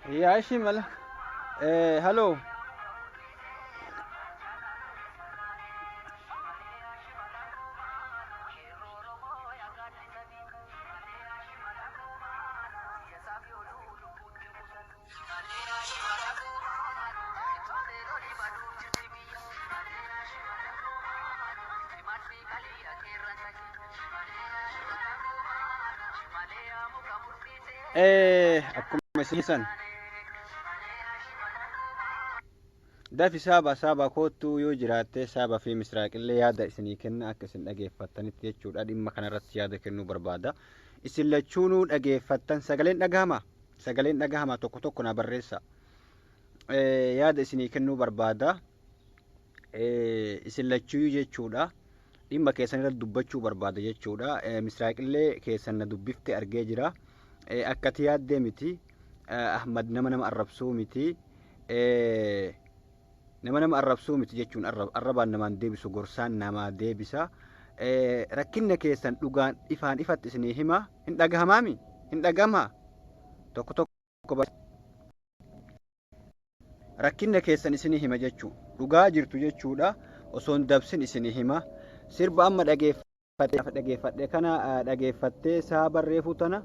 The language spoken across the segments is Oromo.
يا شمال. هلو. akkuma isin dafi saaba kootu yoo jiraatte saaba fi misraaqillee yaada isinii kenna akka isin dhageeffattanitti jechuudha. Dhimma kanarratti yaada kennuu barbaada. Isin lachuunuu dhageeffattan sagaleen dhagahama tokko tokko na barreessa. Yaada isinii kennuu barbaada. Isin lachuu jechuudha. Dhimma keessan irratti dubbachuu barbaada jechuudha. Misraaqillee keessan na dubbifte argee jira. Akkati yaaddee miti. Ahmad nama arrabsuu miti. nama arrabsuu miti jechuun arrabaan namaan deebisu gorsaan namaa deebisa. Rakkinna keessan dhugaan ifaan ifatti isinii hima. Hin dhagahamaami? Hin dhagahama? Tokko rakkinna keessan isinii hima jechuun dhugaa jirtu jechuudha. Osoo hin dabsin isinii hima. Sirba amma dhageeffadhe kana dhageeffattee saa barreeffuu tana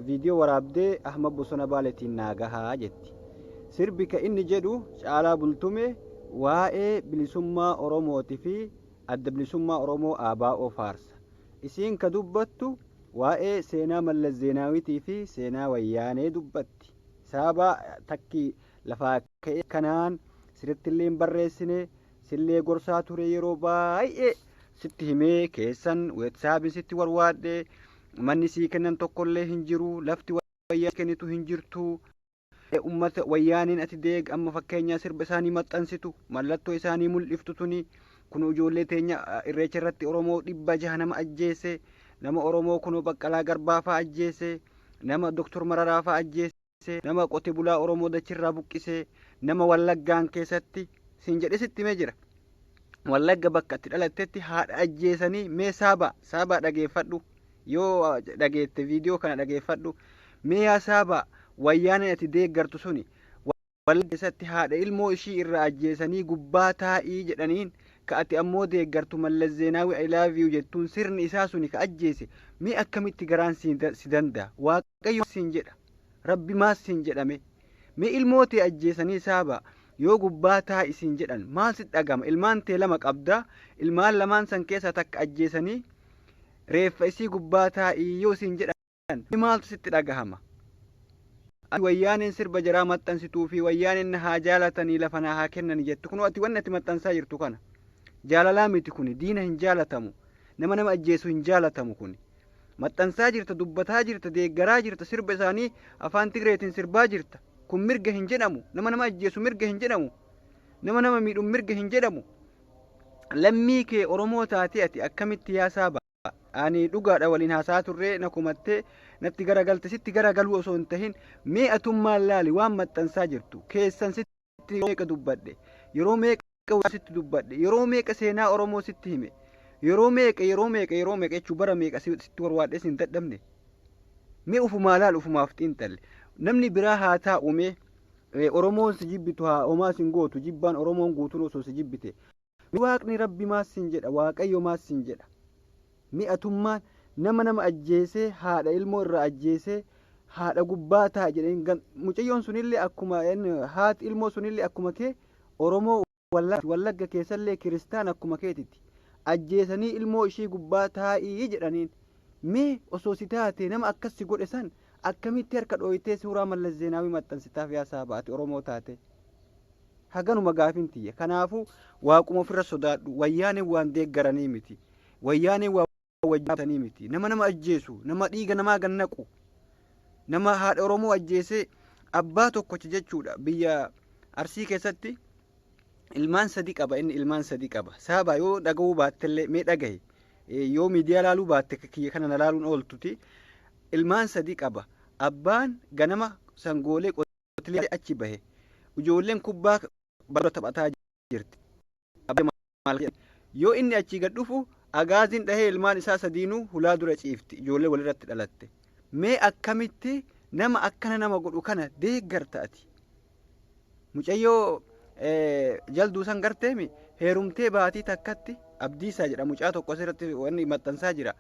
viidiyoo waraabdee Ahmad Bosona Baaleetiin naagahaa jetti. Sirbi ka inni jedhu Caalaa Bultumee waa'ee bilisummaa Oromootii fi adda bilisummaa Oromoo ABO faarsa. Isiin ka dubbattu waa'ee seenaa Mallas Zeenaawitii fi seenaa Wayyaanee dubbatti. Sababa takki lafaa ka'ee kanaan sirrittillee hin barreessine sillee gorsaa ture yeroo baay'ee sitti himee keessan weetsaabiin sitti warwaadhe manni sii kennan tokkollee hin jiru lafti wayyaa kennitu hin jirtu. Ummata wayyaaniin ati deeg amma fakkeenyaa sirba isaanii maxxansitu mallattoo isaanii mul'iftu tuni kun ijoollee teenya irreecha irratti Oromoo 600 nama ajjeese nama Oromoo kun Baqqalaa Garbaa fa'aa ajjeese nama Dr. Mararaa fa'aa ajjeese nama qote bulaa Oromoo dachirraa buqqise nama Wallaggaan keessatti siin jedhe sitti mee jira. Wallagga bakka itti dhalattetti haadha ajjeesanii mee saaba dhageeffadhu yoo dhageette viidiyoo kana dhageeffadhu mee yaa saaba wayyaaneen ati deeggartu suni Wallagga keessatti haadha ilmoo ishii irraa ajjeesanii gubbaa taa'ii jedhaniin ka ati ammoo deeggartu Mallas Zeenaawi I love you jettuun sirni isaa suni ka ajjeese mee akkamitti garaan si danda'a? Waaqayyo siin jedha rabbi maas siin jedhame mee ilmootee ajjeesanii saaba yoo gubbaa taa'ii siin jedhan maal si dhagama? Ilmaan tee lama qabda ilmaan lamaan san keessa takka ajjeesanii reeffa isii gubbaa taa'ii yoo siin jedhan maaltu sitti dhagahama? Wayyaaneen sirba jaraa maxxansituu fi wayyaaneen haa jaalatanii lafa naa haa kennan jettu kun ati wanni ati maxxansaa jirtu kana jaalalaa miti kun diina hin jaalatamu nama ajjeesu hin jaalatamu kun maxxansaa jirta dubbataa jirta deeggaraa jirta sirba isaanii afaan Tigreetiin sirbaa jirta kun mirga hin jedhamu nama ajjeesu mirga hin jedhamu nama miidhu mirga hin jedhamu. Lammii kee Oromoo taatee ati akkamitti yaa saaba ani dhugaadha waliin haasaa turree na kumattee natti garagalte sitti garagaluu osoo hin tahin mee atummaan laali waan maxxansaa jirtu keessan sitti meeqa dubbadhe yeroo meeqa sitti dubbadhe yeroo meeqa seenaa Oromoo sitti hime yeroo meeqa jechuu bara meeqa sitti warwaadhe sin dadhabne mee ufumaa laal ufumaaf xiinxalle namni biraa haa taa'ume Oromoon si jibbitu haa homaa sin gootu jibbaan Oromoon guutuun osoo si jibbite waaqni rabbi maas sin jedha waaqayyo maas sin jedha. Mi'atummaan nama ajjeesee haadha ilmoo irraa ajjeesee haadha gubbaa ta'a jedheen mucayyoon sunillee akkuma haati ilmoo sunillee akkuma kee Oromoo Wallagga keessallee kiristaan akkuma keetitti ajjeesanii ilmoo ishii gubbaa taa'ii jedhaniin mee osoo si taate nama akkas si godhe san akkamitti harka dhooyitee suuraa Mallas Zeenaawii maxxansitaaf yaa saabaati Oromoo taate haganuma gaafin tiyya. Kanaafuu waaquma ofirra sodaadhu wayyaaneen waan deeggaranii miti wayyaaneen waa wajjatanii miti nama ajjeesu nama dhiiga namaa gannaqu nama haadha Oromoo ajjeesee abbaa tokkochi jechuudha. Biyya Arsii keessatti ilmaan sadii qaba inni ilmaan sadii qaba saaba yoo dhaga'uu baattellee mee dhagahe yoo miidiyaa laaluu baatte kiyya kana na laaluun ooltuti ilmaan sadii qaba abbaan ganama sangoolee qotilee achi bahe ijoolleen kubbaa bara taphataa jirti yoo inni achi gad dhufu agaazin dhahee ilmaan isaa sadiinuu hulaa dura ciifti ijoollee walirratti dhalatte mee akkamitti nama akkana nama godhu kana deeggarta ati. Mucayyoo jalduu san garteemi heerumtee baatii takkatti Abdiisaa jedha mucaa tokko asirratti wanni maxxansaa jira.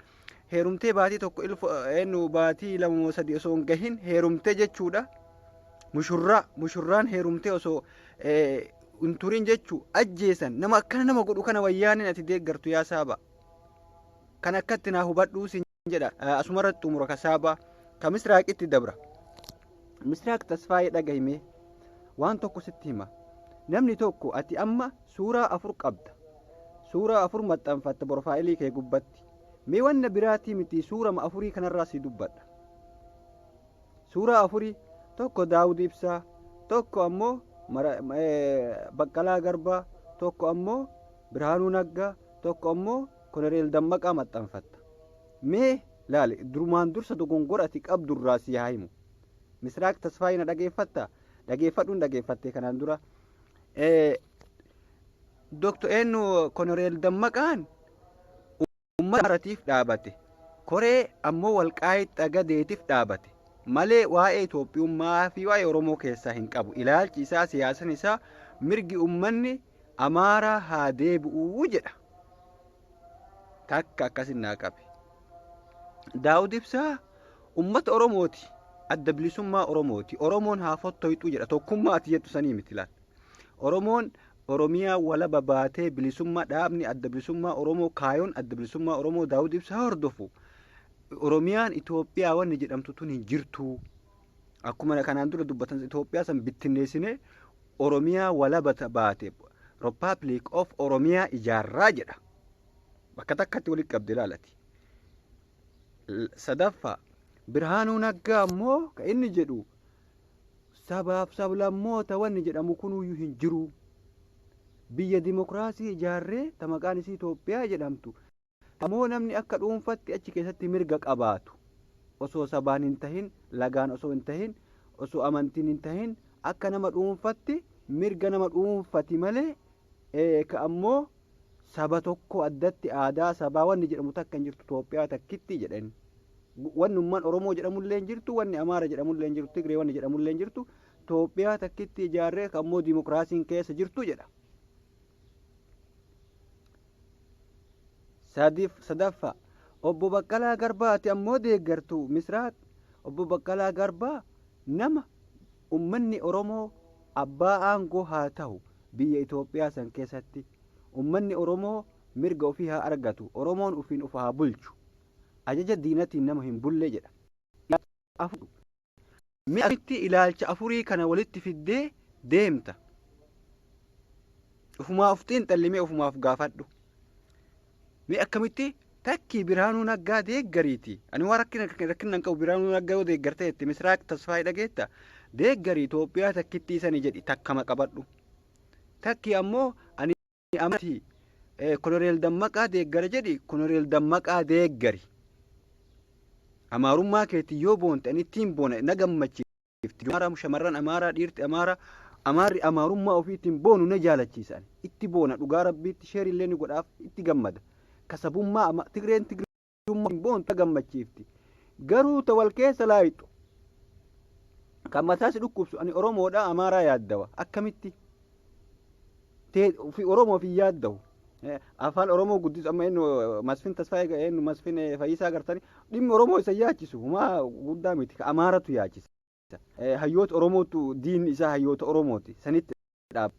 Heerumtee baatii tokko eenyu baatii lama moo sadii osoo hin gahin heerumtee jechuudha. Mushurraan heerumtee osoo hin turin jechuu ajjeesan nama akkana nama godhu kana wayyaanin ati deeggartu yaa saaba. Kan akkatti naa hubadhuu sin jedha asumarratti xumura kasaaba ka misraaqitti dabra. Misraaq Tasfaayee dhagahime waan tokko sitti hima. Namni tokko ati amma suuraa 4 qabda. Suuraa 4 maxxanfatta profaayilii kee gubbatti. Mee wanna biraatii miti suuraa 4 kanarraa si dubbadha. Suuraa 4 tokko Daawud Ibsaa, tokko ammoo Baqqalaa Garbaa, tokko ammoo Birhaanuu Naggaa, tokko ammoo Koloneel Dammaqaa maxxanfatta. Mee laali durumaan dursa dogongora ati qabdurraa si haa himu. Misraaq Tasfaayee na dhageeffatta? Dhageeffadhuun dhageeffattee kanaan dura. Doktor eenyu Koloneel Dammaqaan uummata Amaaratiif dhaabate. Koree ammoo Walqaayit Xagadeetiif dhaabate. Malee waa'ee Itoophiyummaa fi waa'ee Oromoo keessaa hin qabu. Ilaalchi isaa siyaasan isaa mirgi uummanni Amaaraa haa deebi'uu jedha. Takka akkasin naa qabe. Daawud Ibsaa uummata Oromooti. Adda bilisummaa Oromooti. Oromoon haa fottoyxuu jedha. Tokkummaa ati jettu sanii miti laal. Oromoon Oromiyaa walaba baatee bilisummaa dhaabni adda bilisummaa Oromoo kaayoon adda bilisummaa Oromoo Daawud Ibsaa hordofu. Oromiyaan Itoophiyaa wanni jedhamtu tun hin jirtu. Akkuma kanaan dura dubbatan Itoophiyaa san bittinneessine Oromiyaa walaba baate Republic of Oromiyaa ijaarraa jedha. Bakka takkatti walitti qabde ilaalati. Sadaffaa Birhaanuu Naggaa ammoo ka inni jedhu sabaaf sablammoota wanni jedhamu kunuyyuu hin jiru. Biyya dimokiraasii ijaarree ta maqaan isii Itoophiyaa jedhamtu. Ammoo namni akka dhuunfatti achi keessatti mirga qabaatu. Osoo sabaan hin tahin, lagaan osoo hin tahin, osoo amantiin hin tahin, akka nama dhuunfatti mirga nama dhuunfati malee ka ammoo saba tokko addatti aadaa sabaa wanni jedhamu takka hin jirtu Itoophiyaa takkitti jedhani. Wanni umman Oromoo jedhamullee hin jirtu, wanni Amaara jedhamullee hin jirtu, Tigree wanni jedhamullee hin jirtu, Itoophiyaa takkitti ijaarree ka ammoo dimokiraasiin keessa jirtu jedha. Sadaffaa obbo Baqqalaa Garbaati ammoo deeggartu Misraaq. Obbo Baqqalaa Garbaa nama ummanni Oromoo abbaa aangoo haa ta'u biyya Itoophiyaa san keessatti ummanni Oromoo mirga ofii haa argatu. Oromoon ufiin of haa bulchu. Ajaja diinatiin nama hin bulle jedha. Mi'atti ilaalcha 4 kana walitti fiddee deemta. Ufumaaf xiinxallimee ufumaaf gaafadhu. Mee akkamitti takki Birhaanuu Naggaa deeggariiti. Ani waan rakkinnan qabu Birhaanuu Naggaa yoo deeggartee itti Misraaq Tasfaayee dhageetta. Deeggarii Itoophiyaa takkitti isanii jedhi takkama qabadhu. Takki ammoo ani amantii Koloneel Dammaqaa deeggara jedhi Koloneel Dammaqaa deeggari. Amaarummaa keetii yoo boonte ani ittiin boona na gammachiifti. Shamarran Amaaraa dhiirti Amaaraa Amaarri amaarummaa ofiitiin boonu na jaalachiisan. Itti boona dhugaa rabbiitti sheerillee ni godhaaf itti gammada. Kasabummaa Tigreen Tigrummaa boonta gammachiifti. Garuu tawal keessa laayixu. Kan mataasi dhukkubsu ani Oromoodha Amaaraa yaaddawa. Akkamitti? Oromoo fi yaaddawu. Afaan Oromoo guddisu amma inni Masfin Tasfaayee inni Masfin Fayyisaa agartanii dhimmi Oromoo isa yaachisu humaa guddaa miti ka Amaaratu yaachisa. Hayyoota Oromootu diinni isaa hayyoota Oromooti sanitti dhaaba.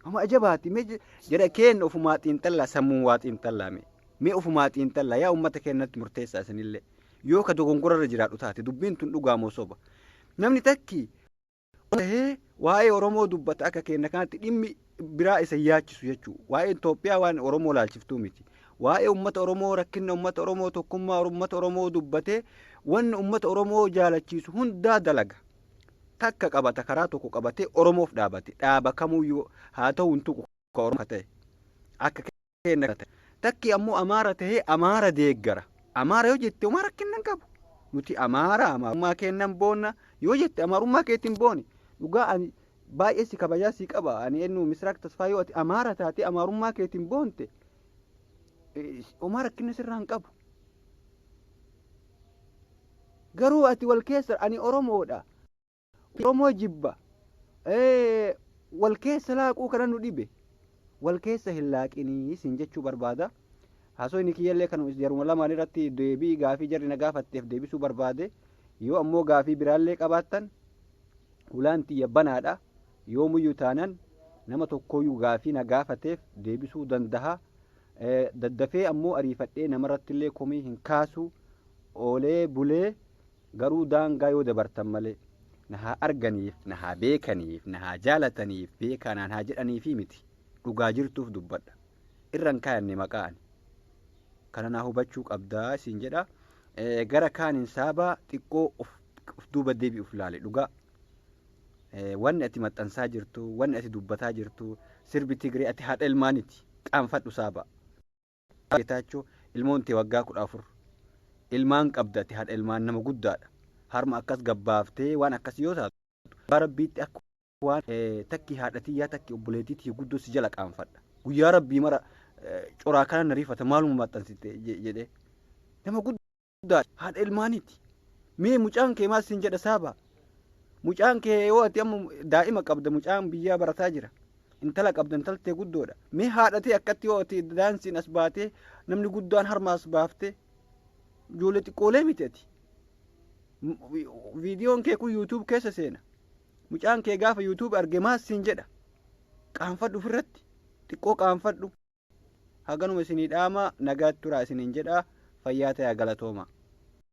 Amma ajabaati mee jedha kenna ofumaa xiinxallaa sammuu waa xiinxallaame mee ofumaa xiinxallaa yaa uummata keenyatti murteessaa isinillee yoo ka dogongorarra jiraadhu taate dubbiin tun dhugaamoo soba. Namni takki waa'ee Oromoo dubbata akka kenna kanatti dhimmi biraa isa yaachisu jechuu waa'ee Itoophiyaa waan Oromoo laalchiftuu miti. Waa'ee uummata Oromoo rakkinna uummata Oromoo tokkummaa uummata Oromoo dubbatee wanni uummata Oromoo jaalachiisu hundaa dalaga. Takka qabata karaa tokko qabatee Oromoof dhaabate dhaaba kamuyyuu haa ta'u hin tuqu ka Oromoo ta'e akka kenna takki ammoo Amaara ta'ee Amaara deeggara. Amaara yoo jette Amaara rakkinnan qabu. Nuti Amaarummaa kennan boonna yoo jette Amaarummaa keetiin booni. Dhugaa ani baay'ee si kabajaa si qaba. Ani eenyu Misraaq Tasfaayee ati Amaara taatee Amaarummaa keetiin boonte. Omaa rakkinna sirraa hin qabu. garuu ati wal keessa ani Oromoodha Oromoo jibba wal keessa laaquu kana nu dhibe wal keessa hin laaqinii isin jechuu barbaada. Haasoo inni kiyyallee kan jaruma lamaan irratti deebii gaafii jarri na gaafatteef deebisuu barbaade. Yoo ammoo gaafii biraallee qabaattan ulaan xiyya banaadha. Yoo muyyuu taanan nama tokkooyyuu gaafii na gaafateef deebisuu danda'a. Daddafee ammoo ariifadhee namarrattillee komii hin kaasu oolee bulee garuu daangaa yoo dabartan malee na haa arganiif na haa beekaniif na haa jaalataniif beekanaan haa jedhaniifi miti dhugaa jirtuuf dubbadha. Irran kaayanne maqaan kana naa hubachuu qabdaa isin jedha. Gara kaanin saabaa xiqqoo of duuba deebi'uuf laale dhugaa. Wanni ati maxxansaa jirtu wanni ati dubbataa jirtu sirbi Tigree ati haadha ilmaaniti qaanfadhu saabaa. Geetaachoo ilmoon tee waggaa 14 ilmaan qabda ati haadha ilmaan nama guddaadha. Harma akkas gabbaaftee waan akkas yoo taatu rabbiitti akka waan takki haadhatiyyaa takki obboleetiitii guddoo si jala qaanfadha. Guyyaa rabbii mara coraa kana na riifata maaluma maxxansite jedhee nama guddaa haadha ilmaaniiti. Mee mucaan kee maal siin jedha saaba? Mucaan kee yoo ati amma daa'ima qabda mucaan biyyaa barataa jira. Intala qabda intaltee guddoodha. Mee haadhatee akkatti yoo ati daansiin as baatee namni guddaan harma as baaftee ijoollee xiqqoolee miti ati. Viidiyoon kee kun YouTube keessa seena. Mucaan kee gaafa YouTube arge maal siin jedha? Qaanfadhu ofirratti xiqqoo qaanfadhu. Haganuma isinii dhaama nagaatti turaa isiniin jedha fayyaa ta'aa galatooma.